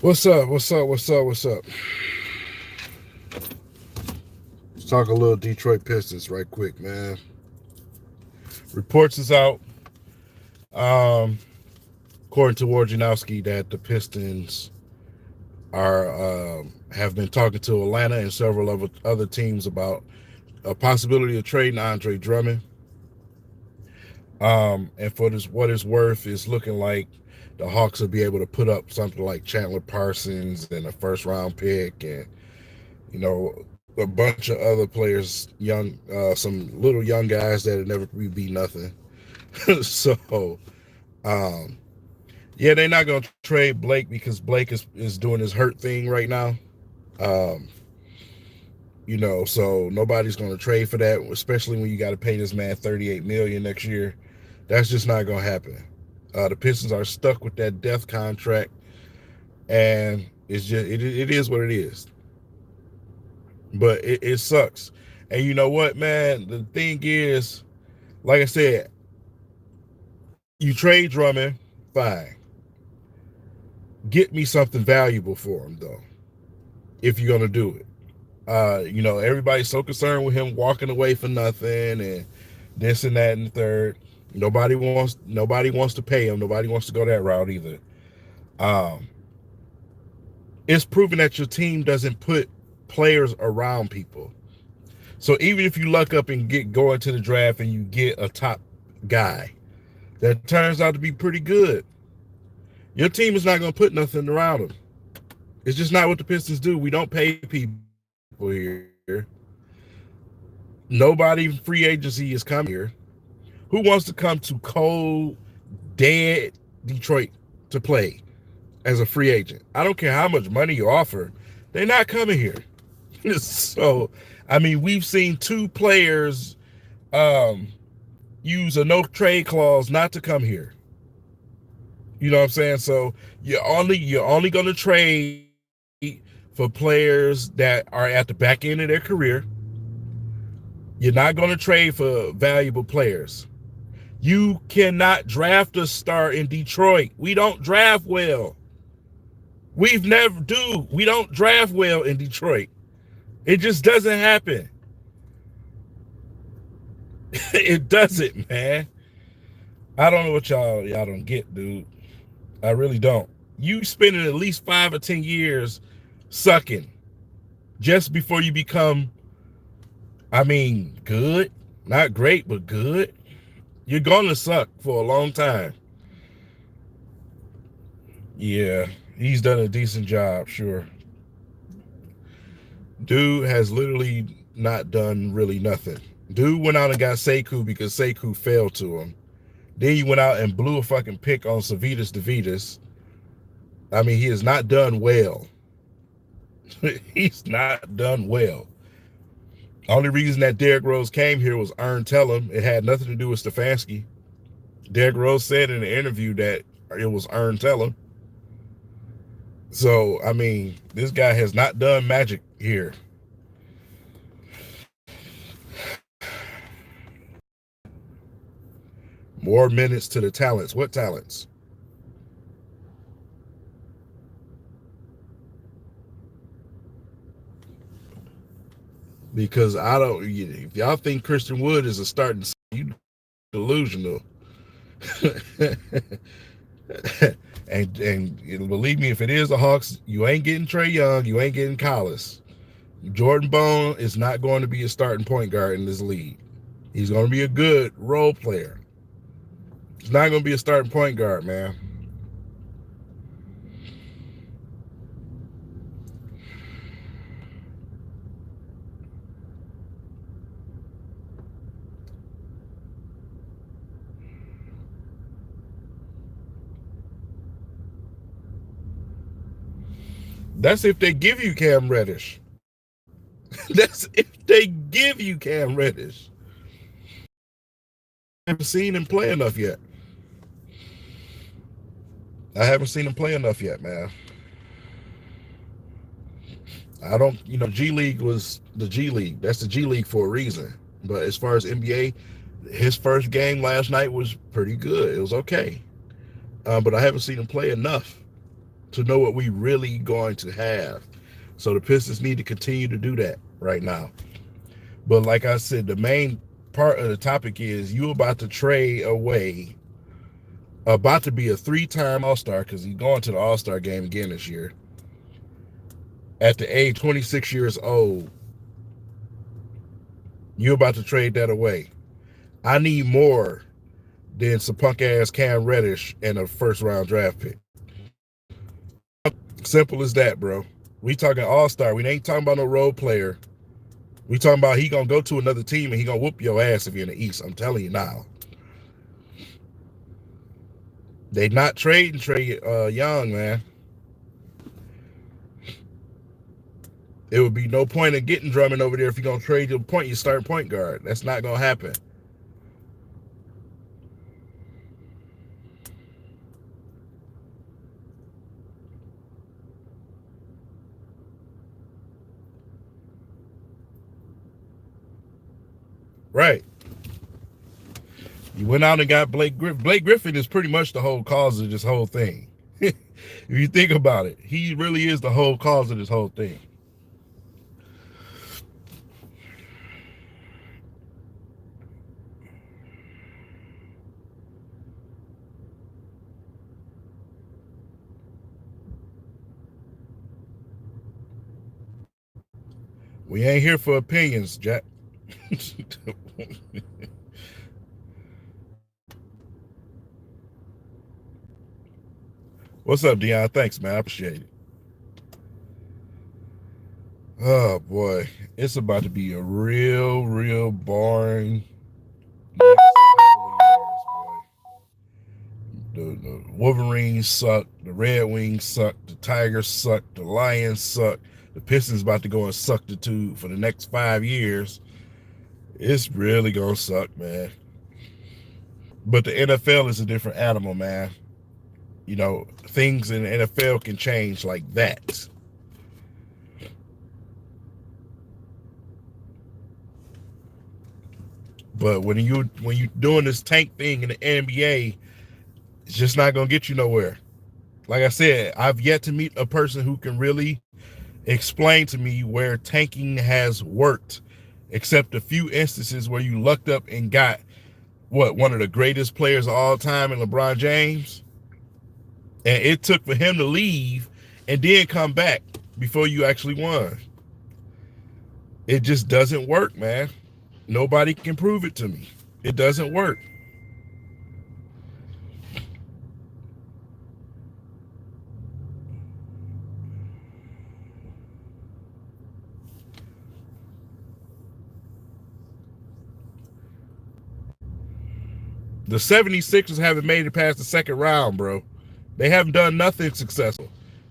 What's up? What's up? What's up? What's up? Let's talk a little Detroit Pistons right quick, man. Reports is out, um, according to Wojnarowski, that the Pistons are have been talking to Atlanta and several other teams about a possibility of trading Andre Drummond. And for this, what it's worth, it's looking like the Hawks will be able to put up something like Chandler Parsons and a first round pick, and a bunch of other players, some little young guys that'll never be nothing. So, um, yeah, they're not gonna trade Blake because Blake is doing his hurt thing right now. Um, so nobody's gonna trade for that, especially when you got to pay this man $38 million next year. That's just not gonna happen. The Pistons are stuck with that death contract, and it is what it is. But it sucks. And you know what, man? The thing is, like I said, you trade Drummond, fine. Get me something valuable for him, though, if you're going to do it. Everybody's so concerned with him walking away for nothing and this and that and the third. Nobody wants to pay him. Nobody wants to go that route either. Um, it's proven that your team doesn't put players around people. So even if you luck up and go into the draft and you get a top guy that turns out to be pretty good, your team is not going to put nothing around him. It's just not what the Pistons do. We don't pay people here. Nobody free agency is coming here. Who wants to come to cold, dead Detroit to play as a free agent? I don't care how much money you offer. They're not coming here. So, I mean, we've seen two players use a no trade clause not to come here. You know what I'm saying? So you're only going to trade for players that are at the back end of their career. You're not going to trade for valuable players. You cannot draft a star in Detroit. We don't draft well. We don't draft well in Detroit. It just doesn't happen. It doesn't, man. I don't know what y'all don't get, dude. I really don't. You spending at least 5 or 10 years sucking just before you become, good. Not great, but good. You're going to suck for a long time. Yeah, he's done a decent job, sure. Dude has literally not done really nothing. Dude went out and got Sekou because Sekou fell to him. Then he went out and blew a fucking pick on Savitas DeVitas. He has not done well. He's not done well. Only reason that Derrick Rose came here was Earn Tellum. It had nothing to do with Stefanski. Derrick Rose said in the interview that it was Earn Tellum. So, this guy has not done magic here. More minutes to the talents. What talents? Because if y'all think Christian Wood is a starting, you delusional. and believe me, if it is the Hawks, you ain't getting Trae Young, you ain't getting Collis. Jordan Bone is not going to be a starting point guard in this league. He's going to be a good role player. He's not going to be a starting point guard, man. That's if they give you Cam Reddish. That's if they give you Cam Reddish. I haven't seen him play enough yet. Man. I don't, G League was the G League. That's the G League for a reason. But as far as NBA, his first game last night was pretty good. It was okay. But I haven't seen him play enough to know what we really going to have. So the Pistons need to continue to do that right now. But like I said, the main part of the topic is you about to trade away, about to be a 3-time All-Star, because he's going to the All-Star game again this year. At the age 26 years old, you're about to trade that away. I need more than some punk ass Cam Reddish and a first round draft pick. Simple as that, bro. We talking All-Star. We ain't talking about no role player. We talking about he gonna go to another team and he gonna whoop your ass if you're in the East. I'm telling you now. They not trading Trey Young, man. It would be no point in getting Drummond over there if you're gonna trade your starting point guard. That's not gonna happen. Right. You went out and got Blake Griffin. Blake Griffin is pretty much the whole cause of this whole thing. If you think about it, he really is the whole cause of this whole thing. We ain't here for opinions, Jack. What's up, Dion? Thanks, man. I appreciate it. Oh boy, it's about to be a real boring next couple of years, boy. The Wolverines suck. The Red Wings suck. The Tigers suck. The Lions suck. The Pistons about to go and suck the two for the next 5 years. It's really gonna suck, man. But the NFL is a different animal, man. You know, things in the NFL can change like that. But when you doing this tank thing in the NBA, it's just not gonna get you nowhere. Like I said, I've yet to meet a person who can really explain to me where tanking has worked, except a few instances where you lucked up and got one of the greatest players of all time in LeBron James, and it took for him to leave and then come back before you actually won. It just doesn't work, man. Nobody can prove it to me. It doesn't work. The 76ers haven't made it past the second round, bro. They haven't done nothing successful.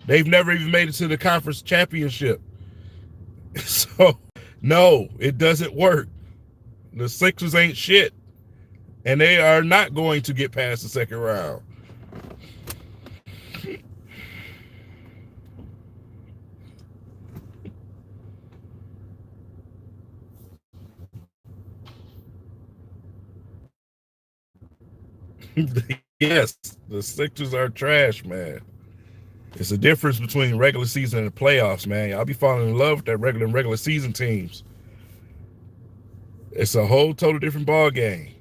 They've never even made it to the conference championship. So, no, it doesn't work. The Sixers ain't shit. And they are not going to get past the second round. Yes, the Sixers are trash, man. It's a difference between regular season and the playoffs, man. Y'all be falling in love with that regular season teams. It's a whole total different ball game.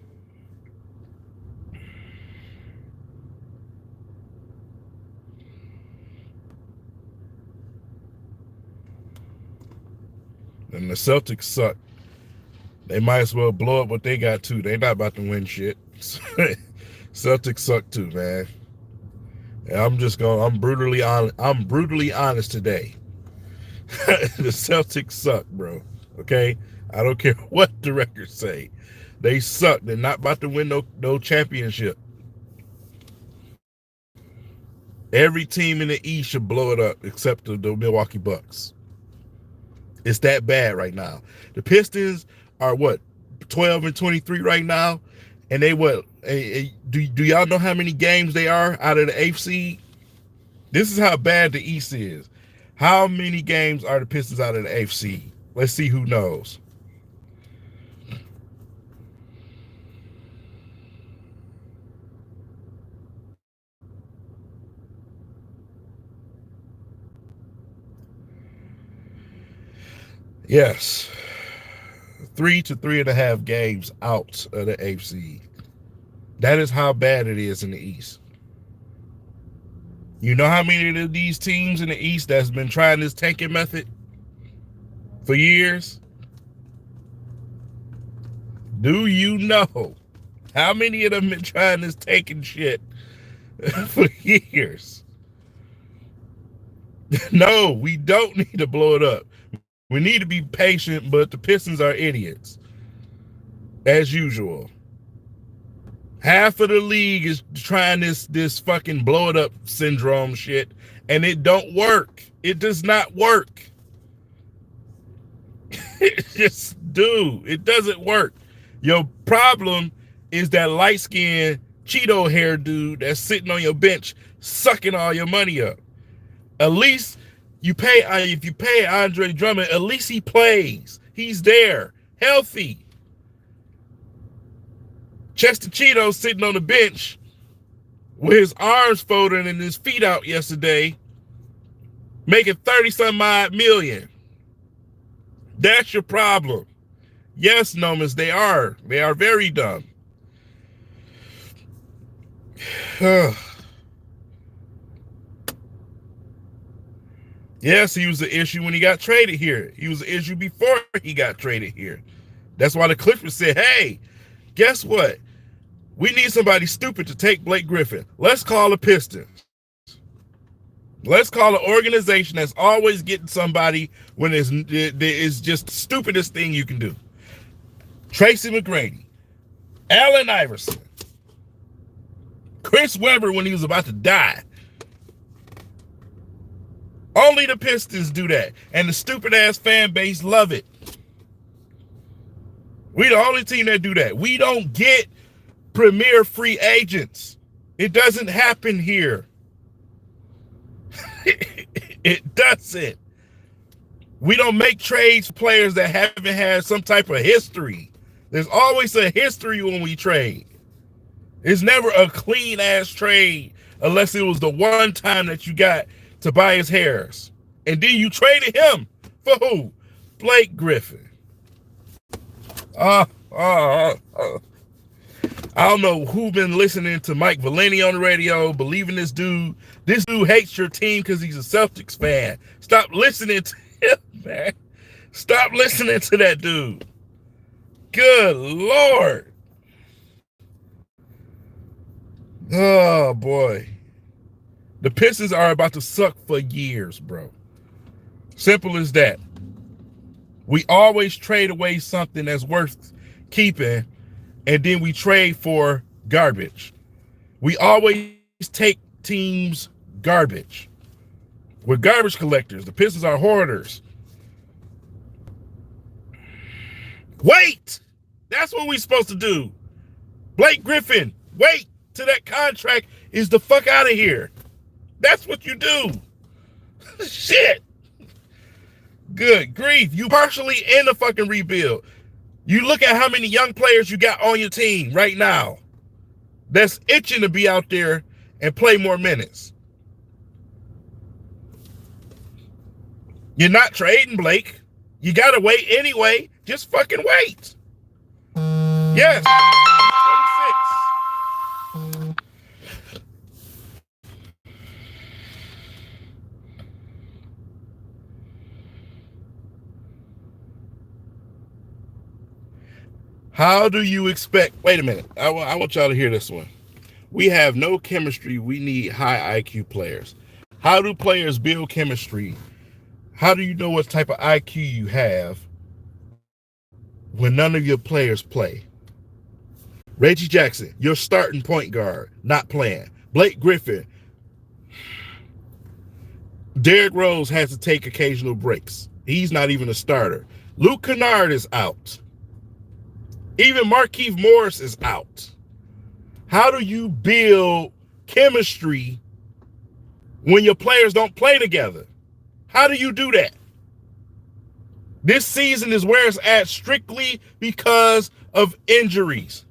And the Celtics suck. They might as well blow up what they got too. They not about to win shit. Celtics suck too, man. And I'm brutally honest today. The Celtics suck, bro. Okay? I don't care what the records say. They suck. They're not about to win no championship. Every team in the East should blow it up except the Milwaukee Bucks. It's that bad right now. The Pistons are what, 12-23 right now, and they what? Do y'all know how many games they are out of the eighth seed? This is how bad the East is. How many games are the Pistons out of the eighth seed? Let's see who knows. Yes. 3 to 3.5 games out of the AFC. That is how bad it is in the East. You know how many of these teams in the East that's been trying this tanking method for years? Do you know how many of them been trying this tanking shit for years? No, we don't need to blow it up. We need to be patient, but the Pistons are idiots. As usual. Half of the league is trying this fucking blow it up syndrome shit, and it don't work. It does not work. It just, dude, it doesn't work. Your problem is that light-skinned Cheeto hair dude that's sitting on your bench sucking all your money up. At least if you pay Andre Drummond, at least he plays. He's there, healthy. Chester Cheeto sitting on the bench with his arms folded and his feet out yesterday, making 30-some-odd million. That's your problem. Yes, Nomas, they are. They are very dumb. Yes, he was the issue when he got traded here. He was the issue before he got traded here. That's why the Clippers said, hey, guess what? We need somebody stupid to take Blake Griffin. Let's call the Pistons. Let's call an organization that's always getting somebody when it's just the stupidest thing you can do. Tracy McGrady, Allen Iverson, Chris Webber when he was about to die. Only the Pistons do that. And the stupid-ass fan base love it. We the only team that do that. We don't get premier free agents. It doesn't happen here. It doesn't. We don't make trades for players that haven't had some type of history. There's always a history when we trade. It's never a clean-ass trade unless it was the one time that you got Tobias Harris. And then you traded him for who? Blake Griffin. I don't know who been listening to Mike Valeni on the radio, believing this dude. This dude hates your team because he's a Celtics fan. Stop listening to him, man. Stop listening to that dude. Good Lord. Oh, boy. The Pistons are about to suck for years, bro. Simple as that. We always trade away something that's worth keeping, and then we trade for garbage. We always take teams' garbage. We're garbage collectors. The Pistons are hoarders. Wait! That's what we're supposed to do. Blake Griffin, wait till that contract is the fuck out of here. That's what you do. Shit. Good grief. You partially in the fucking rebuild. You look at how many young players you got on your team right now that's itching to be out there and play more minutes. You're not trading Blake. You got to wait anyway. Just fucking wait. Yes. 26. How do you expect? Wait a minute. I want y'all to hear this one. We have no chemistry. We need high IQ players. How do players build chemistry? How do you know what type of IQ you have when none of your players play? Reggie Jackson, your starting point guard, not playing. Blake Griffin. Derrick Rose has to take occasional breaks. He's not even a starter. Luke Kennard is out. Even Markieff Morris is out. How do you build chemistry when your players don't play together? How do you do that? This season is where it's at strictly because of injuries.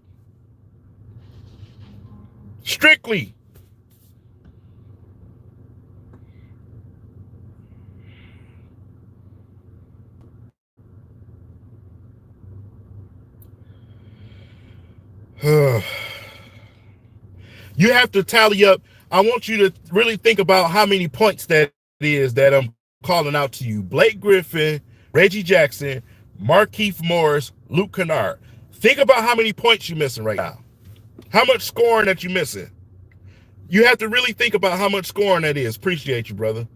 Strictly. You have to tally up. I want you to really think about how many points that is that I'm calling out to you. Blake Griffin, Reggie Jackson, Markieff Morris, Luke Kennard. Think about how many points you're missing right now. How much scoring that you're missing. You have to really think about how much scoring that is. Appreciate you, brother.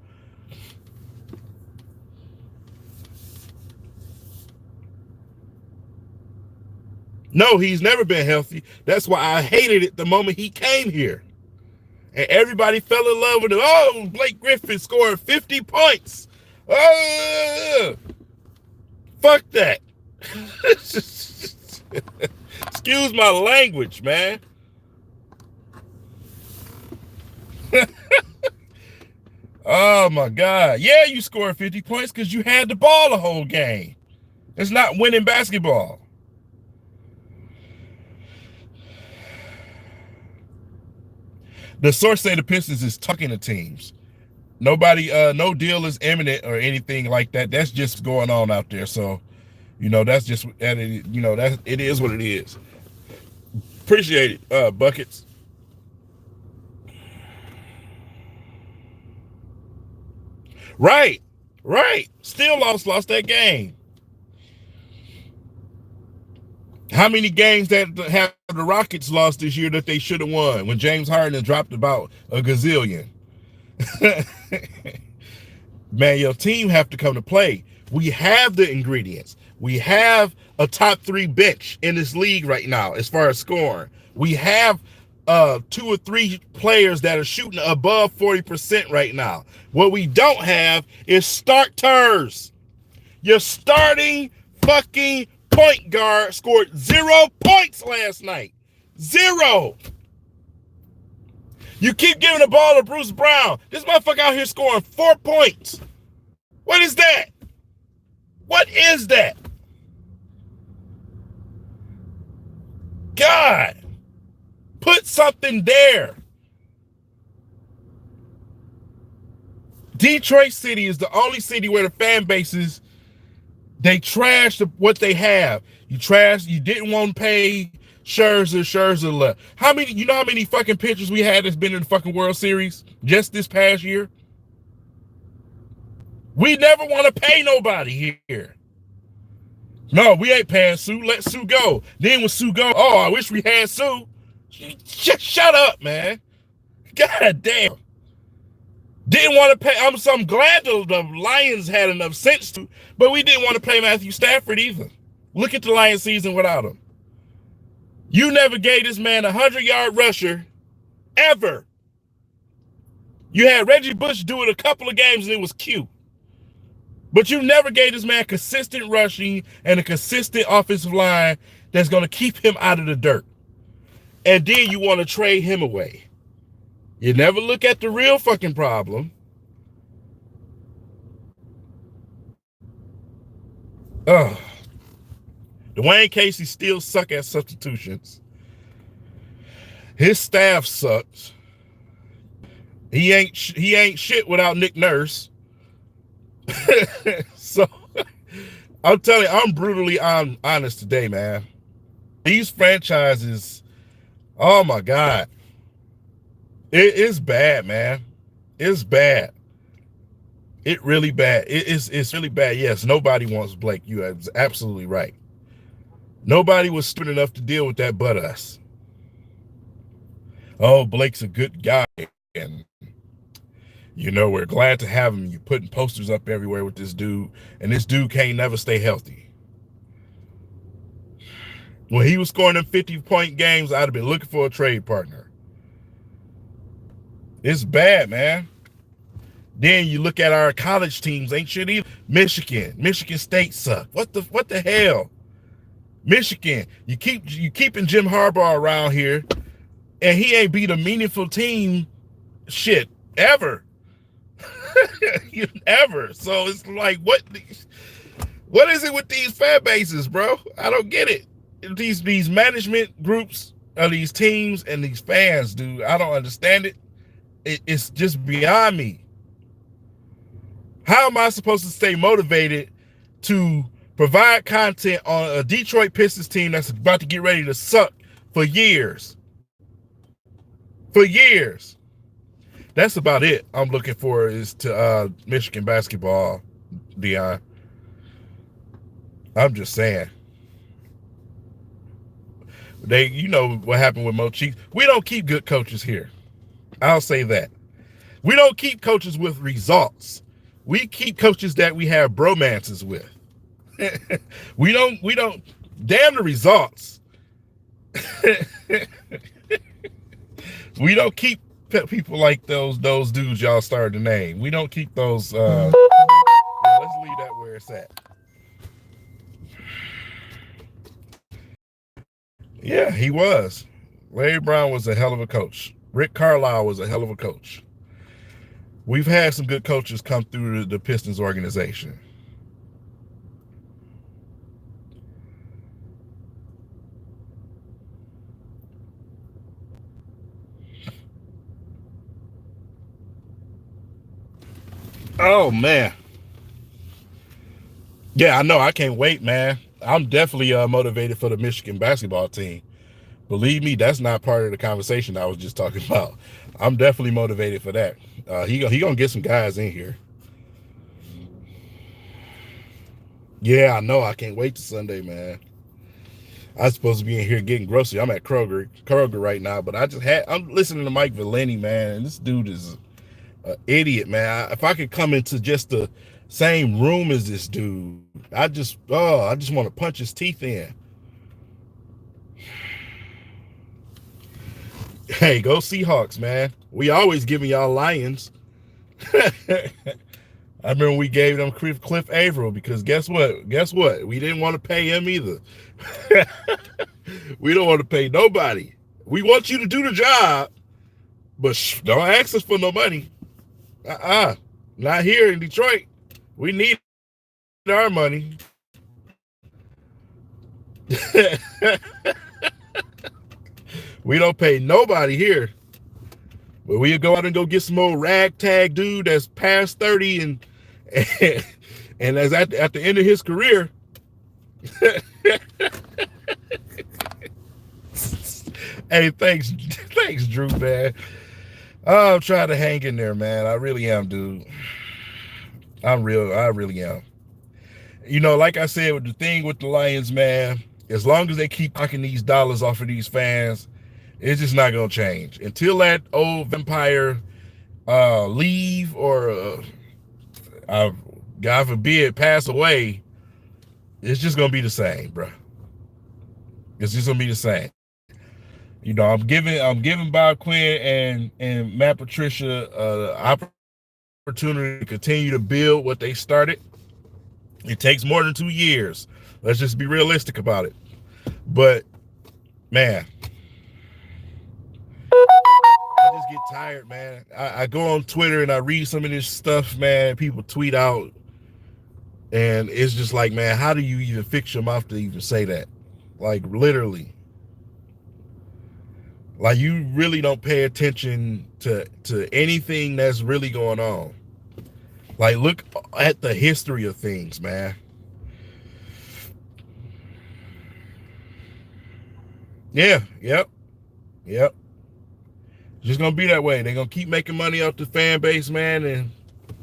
No, he's never been healthy. That's why I hated it the moment he came here. And everybody fell in love with him. Oh, Blake Griffin scored 50 points. Fuck that. Excuse my language, man. Oh, my God. Yeah, you scored 50 points because you had the ball the whole game. It's not winning basketball. The source say the Pistons is tucking the teams. Nobody, no deal is imminent or anything like that. That's just going on out there. So, that's just, that it is what it is. Appreciate it, Buckets. Right. Still lost that game. How many games that have the Rockets lost this year that they should have won when James Harden dropped about a gazillion? Man, your team have to come to play. We have the ingredients. We have a top 3 bench in this league right now as far as scoring. We have 2 or 3 players that are shooting above 40% right now. What we don't have is starters. Your starting fucking point guard scored 0 points last night. 0. You keep giving the ball to Bruce Brown. This motherfucker out here scoring 4 points. What is that? What is that? God, put something there. Detroit City is the only city where the fan bases, they trash what they have. You didn't want to pay Scherzer left. How many fucking pitchers we had that's been in the fucking World Series just this past year? We never want to pay nobody here. No, we ain't paying Sue. Let Sue go. Then when Sue go, oh, I wish we had Sue. Shut up, man. God damn. Didn't want to pay. I'm glad the Lions had enough sense to, but we didn't want to pay Matthew Stafford either. Look at the Lions season without him. You never gave this man a 100-yard rusher ever. You had Reggie Bush do it a couple of games and it was cute. But you never gave this man consistent rushing and a consistent offensive line that's going to keep him out of the dirt. And then you want to trade him away. You never look at the real fucking problem. Dwayne Casey still suck at substitutions. His staff sucks. He ain't shit without Nick Nurse. So I'm telling you, I'm brutally honest today, man. These franchises, oh my God. It's bad, man. It's bad. It really bad. It's really bad. Yes, nobody wants Blake. You are absolutely right. Nobody was stupid enough to deal with that but us. Oh, Blake's a good guy. And, we're glad to have him. You're putting posters up everywhere with this dude. And this dude can't never stay healthy. When he was scoring them 50-point games, I'd have been looking for a trade partner. It's bad, man. Then you look at our college teams, ain't shit either. Michigan State suck. What the hell? Michigan, you keeping Jim Harbaugh around here, and he ain't beat a meaningful team shit ever. Ever. So it's like, what is it with these fan bases, bro? I don't get it. These management groups of these teams and these fans, dude, I don't understand it. It's just beyond me. How am I supposed to stay motivated to provide content on a Detroit Pistons team that's about to get ready to suck for years. For years. That's about it. I'm looking for is to Michigan basketball, Dion. I'm just saying. You know what happened with Mo Cheeks. We don't keep good coaches here. I'll say that. We don't keep coaches with results. We keep coaches that we have bromances with. we don't damn the results. We don't keep people like those dudes y'all started to name. We don't keep those let's leave that where it's at. Yeah, he was. Larry Brown was a hell of a coach. Rick Carlisle was a hell of a coach. We've had some good coaches come through the Pistons organization. Oh, man. Yeah, I know. I can't wait, man. I'm definitely motivated for the Michigan basketball team. Believe me, that's not part of the conversation I was just talking about. I'm definitely motivated for that. He gonna get some guys in here. Yeah, I know. I can't wait to Sunday, man. I'm supposed to be in here getting groceries. I'm at Kroger right now, but I'm listening to Mike Valenti, man. And this dude is an idiot, man. If I could come into just the same room as this dude, I just want to punch his teeth in. Hey, go Seahawks, man. We always giving y'all Lions. I remember we gave them Cliff Averill because guess what? We didn't want to pay him either. We don't want to pay nobody. We want you to do the job, but don't ask us for no money. Not here in Detroit. We need our money. We don't pay nobody here. But we'll go out and go get some old ragtag dude that's past 30 and that's at the end of his career. Hey, thanks, Drew, man. I'm trying to hang in there, man. I really am, dude. I really am. You know, like I said, with the thing with the Lions, man, as long as they keep knocking these dollars off of these fans, it's just not gonna change until that old vampire leave or God forbid pass away. It's just gonna be the same, bro. It's just gonna be the same. You know, I'm giving Bob Quinn and Matt Patricia opportunity to continue to build what they started. It takes more than 2 years. Let's just be realistic about it. But man, I just get tired, man. I go on Twitter and I read some of this stuff, man. People tweet out, and it's just like, man, how do you even fix your mouth to even say that? Like, literally. Like, you really don't pay attention to anything that's really going on. Like, look at the history of things, man. Yeah, yep. Just gonna be that way. They're gonna keep making money off the fan base, man, and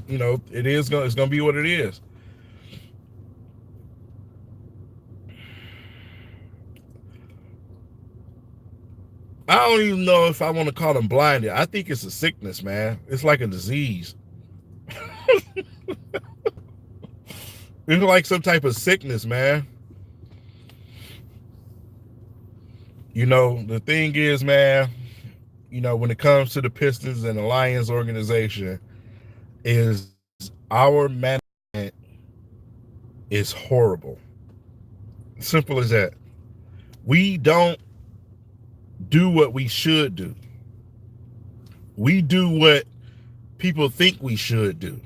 you know, it's gonna be what it is. I don't even know if I want to call them blinded. I think it's a sickness, man. It's like a disease. It's like some type of sickness, man. You know, the thing is, man, you know, when it comes to the Pistons and the Lions organization, is our management is horrible. Simple as that. We don't do what we should do. We do what people think we should do.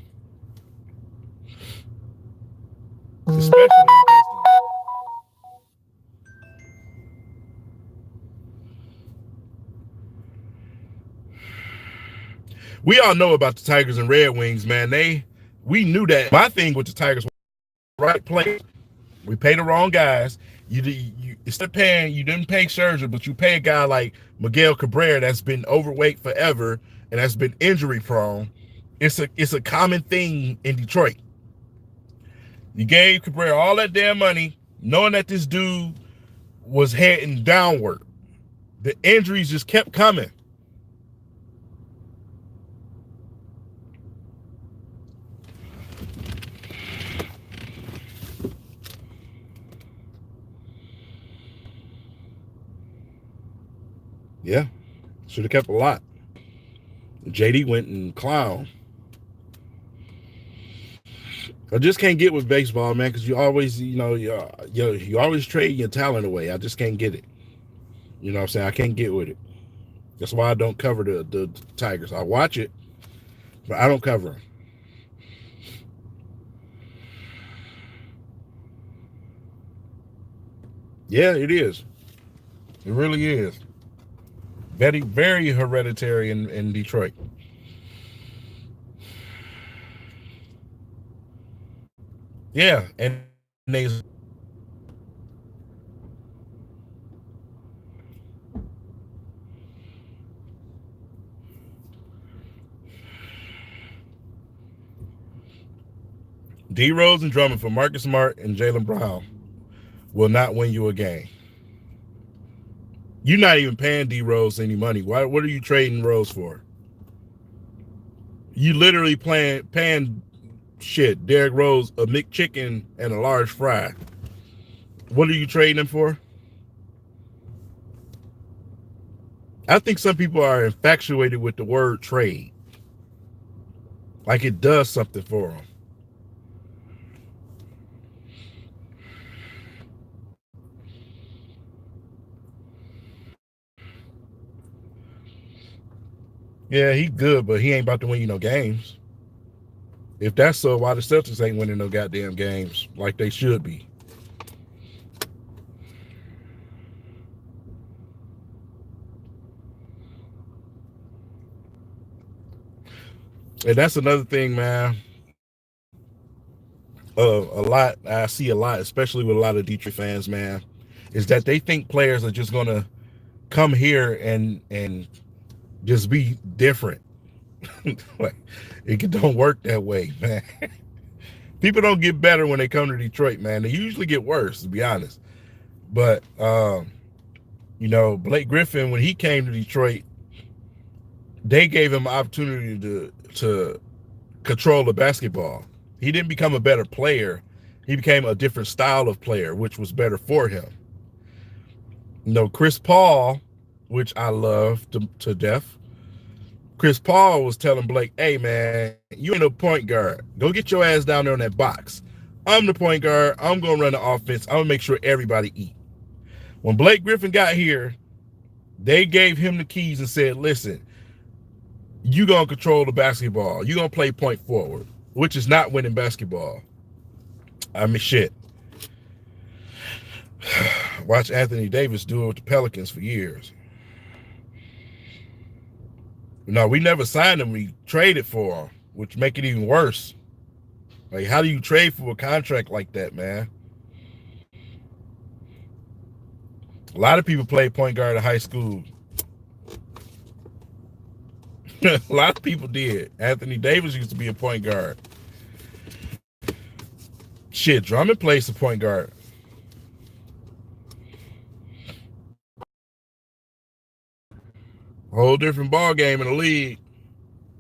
Especially we all know about the Tigers and Red Wings, man. We knew that. My thing with the Tigers was right place. We pay the wrong guys. instead of paying, you didn't pay Scherzer, but you pay a guy like Miguel Cabrera that's been overweight forever and that's been injury prone. It's a common thing in Detroit. You gave Cabrera all that damn money, knowing that this dude was heading downward. The injuries just kept coming. Yeah, should have kept a lot. JD went and clown. I just can't get with baseball, man, because you always, you always trade your talent away. I just can't get it. You know what I'm saying? I can't get with it. That's why I don't cover the Tigers. I watch it, but I don't cover them. Yeah, it is. It really is. Very, very hereditary in Detroit. Yeah, and they D Rose and Drummond for Marcus Smart and Jaylen Brown will not win you a game. You're not even paying D Rose any money. What are you trading Rose for? You literally paying Derrick Rose a McChicken and a large fry. What are you trading him for? I think some people are infatuated with the word trade. Like it does something for them. Yeah, he good, but he ain't about to win you no games. If that's so, why the Celtics ain't winning no goddamn games like they should be? And that's another thing, man. I see a lot, especially with a lot of Detroit fans, man, is that they think players are just gonna come here and just be different. Like, it don't work that way, man. People don't get better when they come to Detroit, man. They usually get worse, to be honest. But Blake Griffin, when he came to Detroit, they gave him an opportunity to control the basketball. He didn't become a better player. He became a different style of player, which was better for him. Chris Paul, which I love to death. Chris Paul was telling Blake, hey, man, you ain't no point guard. Go get your ass down there in that box. I'm the point guard. I'm going to run the offense. I'm going to make sure everybody eat. When Blake Griffin got here, they gave him the keys and said, listen, you going to control the basketball. You going to play point forward, which is not winning basketball. I mean, shit. Watch Anthony Davis do it with the Pelicans for years. No, we never signed him. We traded for him, which make it even worse. Like, how do you trade for a contract like that, man? A lot of people played point guard in high school. A lot of people did. Anthony Davis used to be a point guard. Shit, Drummond plays the point guard. Whole different ball game in the league.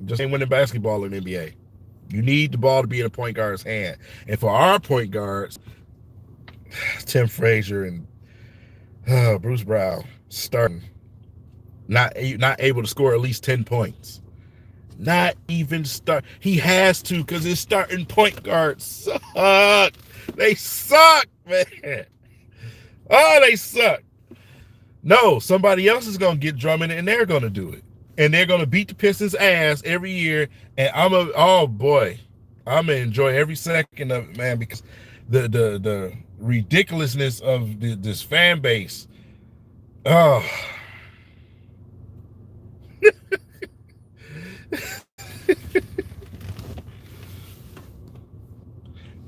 Just ain't winning basketball in the NBA. You need the ball to be in a point guard's hand. And for our point guards, Tim Frazier and Bruce Brown starting, not able to score at least 10 points. Not even start. He has to, because his starting point guards suck. They suck, man. Oh, they suck. No, somebody else is going to get Drummond, and they're going to do it. And they're going to beat the Pistons' ass every year. And oh boy, I'm going to enjoy every second of it, man, because the ridiculousness of this fan base. Oh.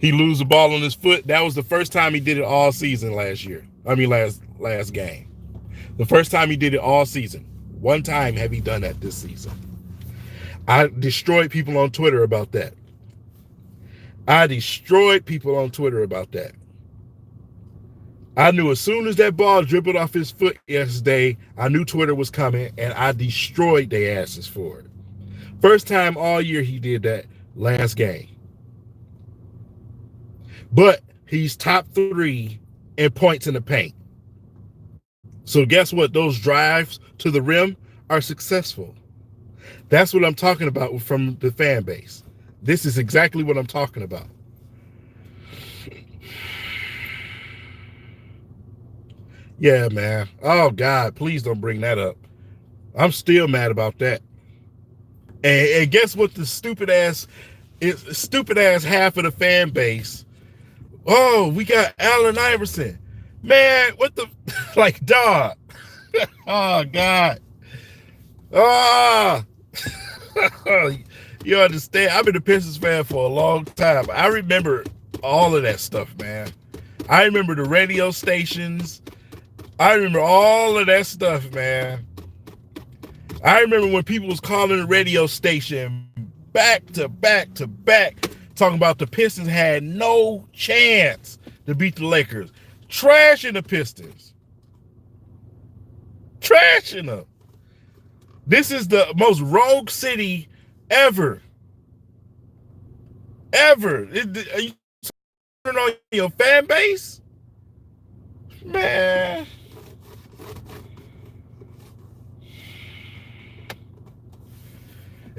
He lose the ball on his foot. That was the first time he did it all season last year. last game. The first time he did it all season. One time have he done that this season. I destroyed people on Twitter about that. I knew as soon as that ball dribbled off his foot yesterday, I knew Twitter was coming, and I destroyed their asses for it. First time all year he did that, last game. But he's top 3 in points in the paint. So guess what? Those drives to the rim are successful. That's what I'm talking about from the fan base. This is exactly what I'm talking about. Yeah, man. Oh, God, please don't bring that up. I'm still mad about that. And guess what the stupid ass half of the fan base. Oh, we got Allen Iverson. Man, what the like dog. Oh God. Ah. You understand? I've been a Pistons fan for a long time. I remember all of that stuff, man. I remember the radio stations. I remember all of that stuff, man. I remember when people was calling the radio station back to back to back, talking about the Pistons had no chance to beat the Lakers. Trashing the Pistons. Trashing them. This is the most rogue city ever. Ever. Are you turning on your fan base? Man.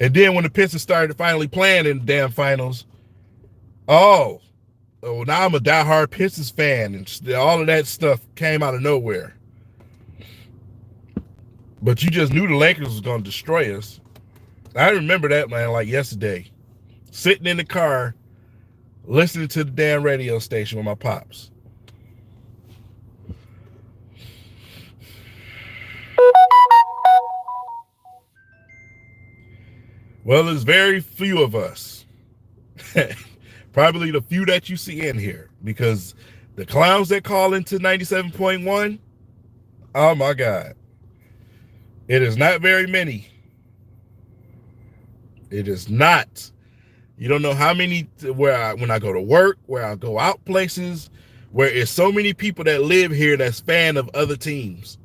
And then when the Pistons started finally playing in the damn finals, now I'm a diehard Pistons fan, and all of that stuff came out of nowhere. But you just knew the Lakers was going to destroy us. I remember that, man, like yesterday. Sitting in the car, listening to the damn radio station with my pops. Well, there's very few of us. Probably the few that you see in here, because the clowns that call into 97.1, oh my God. It is not very many. It is not. You don't know how many, when I go to work, where I go out places, where it's so many people that live here that's fan of other teams.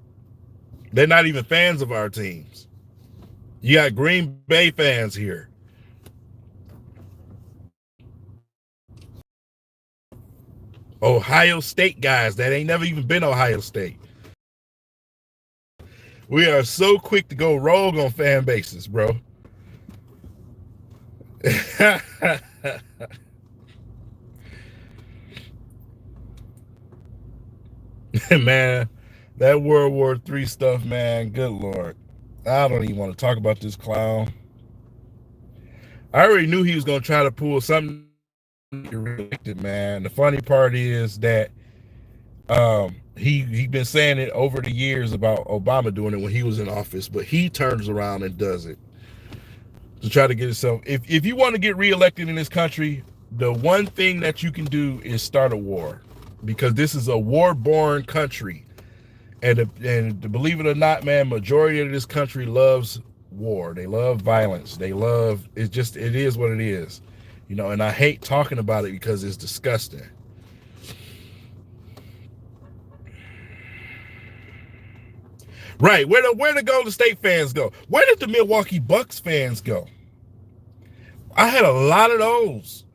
They're not even fans of our teams. You got Green Bay fans here. Ohio State guys that ain't never even been Ohio State. We are so quick to go rogue on fan bases, bro. Man, that World War III stuff, man, good Lord. I don't even want to talk about this clown. I already knew he was going to try to pull something reelected, man. The funny part is that he been saying it over the years about Obama doing it when he was in office, but he turns around and does it to try to get himself. If you want to get reelected in this country, the one thing that you can do is start a war, because this is a war-born country, and believe it or not, man, majority of this country loves war. They love violence. They love it. It is what it is, you know. And I hate talking about it because it's disgusting. Right. Where the Golden State fans go? Where did the Milwaukee Bucks fans go? I had a lot of those.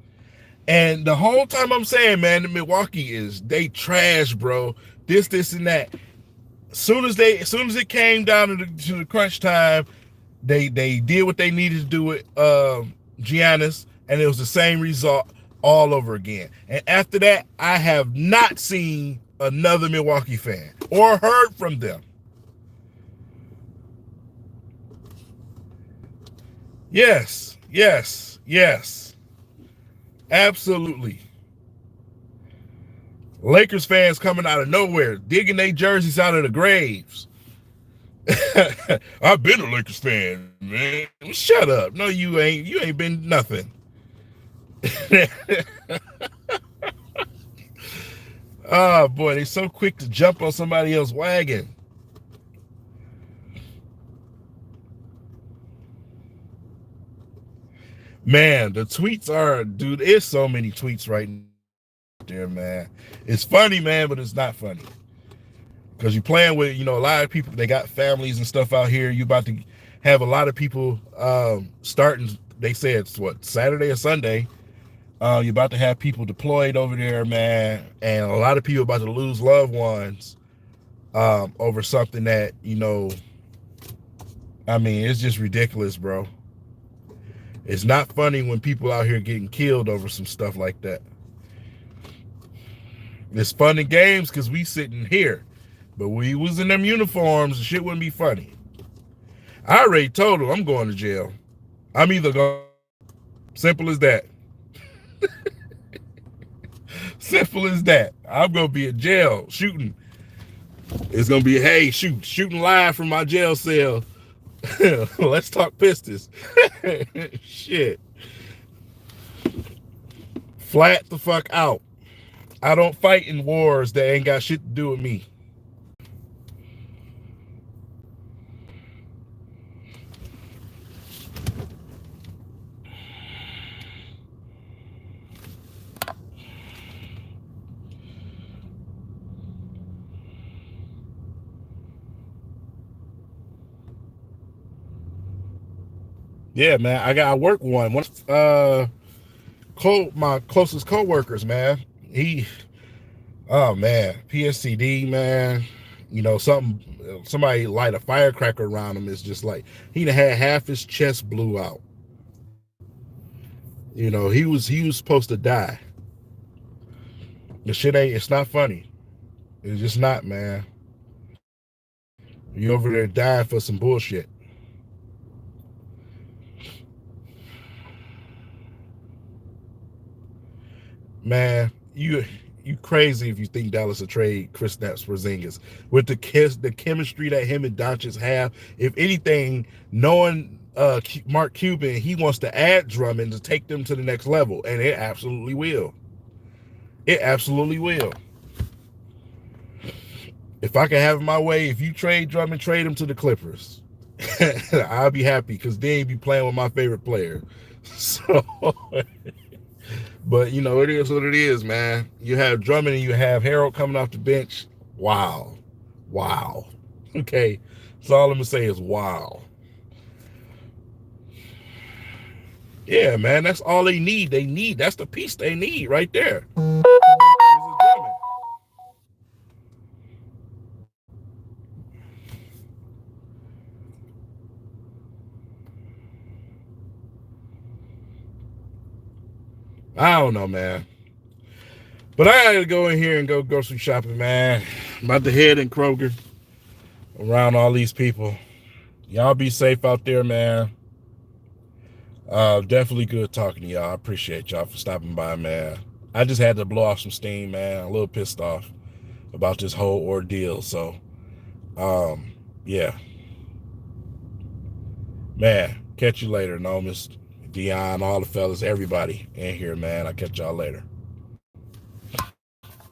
And the whole time I'm saying, man, the Milwaukee they trash, bro. This, and that. As soon as it came down to the crunch time, they did what they needed to do with Giannis, and it was the same result all over again. And after that, I have not seen another Milwaukee fan or heard from them. Yes. Absolutely. Lakers fans coming out of nowhere, digging their jerseys out of the graves. I've been a Lakers fan, man. Shut up. No, you ain't. You ain't been nothing. Oh boy, they're so quick to jump on somebody else's wagon. Man, the tweets are, dude, there's so many tweets right there, man. It's funny, man, but it's not funny. Because you're playing with, a lot of people, they got families and stuff out here. You about to have a lot of people starting, they say it's what, Saturday or Sunday. You're about to have people deployed over there, man. And a lot of people about to lose loved ones over something that, it's just ridiculous, bro. It's not funny when people out here getting killed over some stuff like that. It's fun in games because we sitting here. But we was in them uniforms, the shit wouldn't be funny. I already told him I'm going to jail. I'm either going. Simple as that. Simple as that. I'm going to be in jail shooting. It's going to be, hey, shooting live from my jail cell. Let's talk Pistons. Shit. Flat the fuck out. I don't fight in wars that ain't got shit to do with me. Yeah, man. I work one. My closest co-workers, man. Oh man, PSCD, man. Somebody light a firecracker around him is just like he had half his chest blew out. He was supposed to die. The shit it's not funny. It's just not, man. You over there dying for some bullshit. Man, you crazy if you think Dallas will trade Kristaps Porzingis with the chemistry that him and Doncic have. If anything, knowing Mark Cuban, he wants to add Drummond to take them to the next level, and it absolutely will. It absolutely will. If I can have it my way, if you trade Drummond, trade him to the Clippers. I'll be happy because then you'd be playing with my favorite player. So. But, it is what it is, man. You have Drummond and you have Harold coming off the bench. Wow. Okay. That's all I'm going to say is wow. Yeah, man. That's all they need. That's the piece they need right there. I don't know, man. But I gotta go in here and go grocery shopping, man. I'm about to head in Kroger around all these people. Y'all be safe out there, man. Definitely good talking to y'all. I appreciate y'all for stopping by, man. I just had to blow off some steam, man. A little pissed off about this whole ordeal. So, yeah. Man, catch you later. No, Miss Dion, all the fellas, everybody in here, man. I'll catch y'all later.